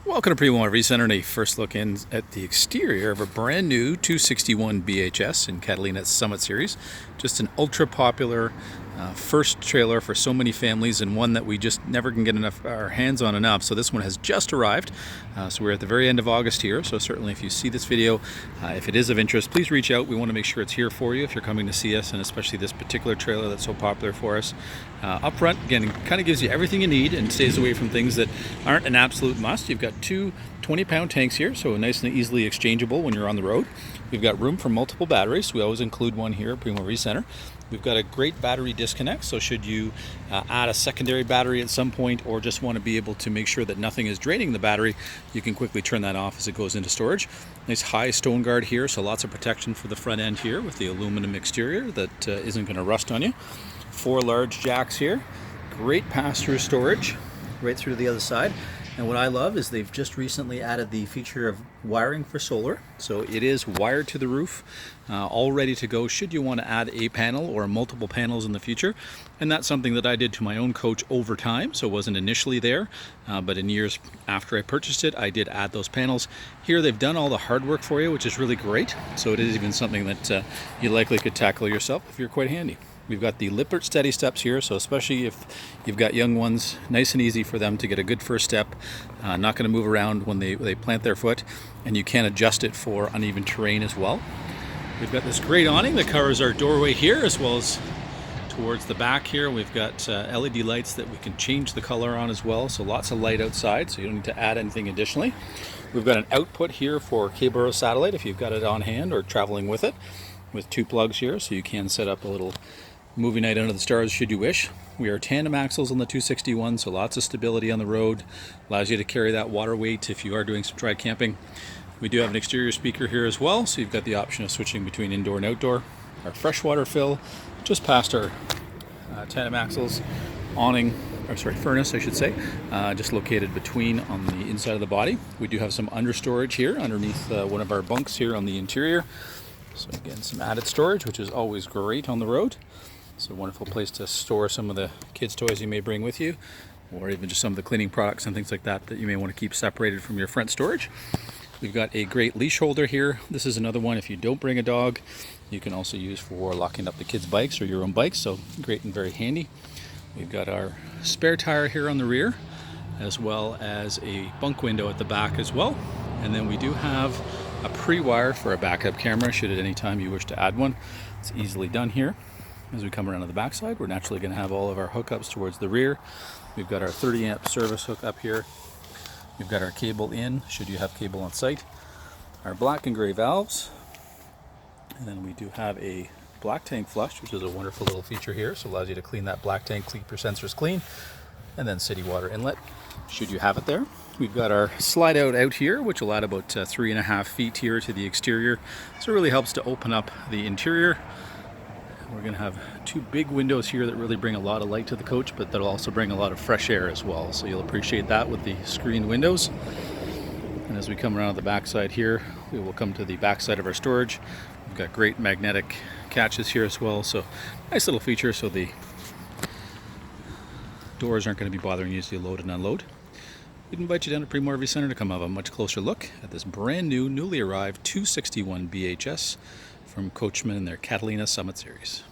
Welcome to Primo RV Center, and a first look in at the exterior of a brand new 261 BHS in Catalina Summit Series. Just an ultra popular first trailer for so many families, and one that we just never can get our hands on enough. So this one has just arrived. So we're at the very end of August here. So certainly if you see this video, if it is of interest, please reach out. We want to make sure it's here for you if you're coming to see us, and especially this particular trailer that's so popular for us. Up front, again, it kind of gives you everything you need and stays away from things that aren't an absolute must. You've got two 20-pound tanks here, so nice and easily exchangeable when you're on the road. We've got room for multiple batteries. We always include one here at Primo RV Center. We've got a great battery disconnect, so should you add a secondary battery at some point, or just want to be able to make sure that nothing is draining the battery, you can quickly turn that off as it goes into storage. Nice high stone guard here, so lots of protection for the front end here with the aluminum exterior that isn't going to rust on you. 4 large jacks here. Great pass-through storage right through to the other side. And what I love is they've just recently added the feature of wiring for solar. So it is wired to the roof, all ready to go should you want to add a panel or multiple panels in the future. And that's something that I did to my own coach over time, so it wasn't initially there, but in years after I purchased it, I did add those panels. Here they've done all the hard work for you, which is really great. So it is even something that you likely could tackle yourself if you're quite handy. We've got the Lippert steady steps here, so especially if you've got young ones, nice and easy for them to get a good first step. Not going to move around when they plant their foot, and you can adjust it for uneven terrain as well. We've got this great awning that covers our doorway here, as well as towards the back here. We've got LED lights that we can change the color on as well, so lots of light outside, so you don't need to add anything additionally. We've got an output here for cable or satellite if you've got it on hand or traveling with it, with 2 plugs here, so you can set up a little movie night under the stars should you wish. We are tandem axles on the 261, so lots of stability on the road. Allows you to carry that water weight if you are doing some dry camping. We do have an exterior speaker here as well, so you've got the option of switching between indoor and outdoor. Our freshwater fill just past our tandem axles awning, or sorry, furnace I should say, just located between on the inside of the body. We do have some under storage here underneath one of our bunks here on the interior. So again, some added storage, which is always great on the road. It's a wonderful place to store some of the kids' toys you may bring with you, or even just some of the cleaning products and things like that that you may want to keep separated from your front storage. We've got a great leash holder here. This is another one if you don't bring a dog, you can also use for locking up the kids' bikes or your own bikes, so great and very handy. We've got our spare tire here on the rear, as well as a bunk window at the back as well. And then we do have a pre-wire for a backup camera should at any time you wish to add one. It's easily done here. As we come around to the backside, we're naturally going to have all of our hookups towards the rear. We've got our 30 amp service hook up here. We've got our cable in, should you have cable on site. Our black and gray valves. And then we do have a black tank flush, which is a wonderful little feature here. So it allows you to clean that black tank, keep your sensors clean. And then city water inlet, should you have it there. We've got our slide out here, which will add about 3.5 feet here to the exterior. So it really helps to open up the interior. We're going to have 2 big windows here that really bring a lot of light to the coach, but that'll also bring a lot of fresh air as well. So you'll appreciate that with the screened windows. And as we come around the backside here, we will come to the backside of our storage. We've got great magnetic catches here as well. So nice little feature, so the doors aren't going to be bothering you as you load and unload. We'd invite you down to Primo RV Center to come have a much closer look at this brand new, newly arrived 261 BHS from Coachmen in their Catalina Summit Series.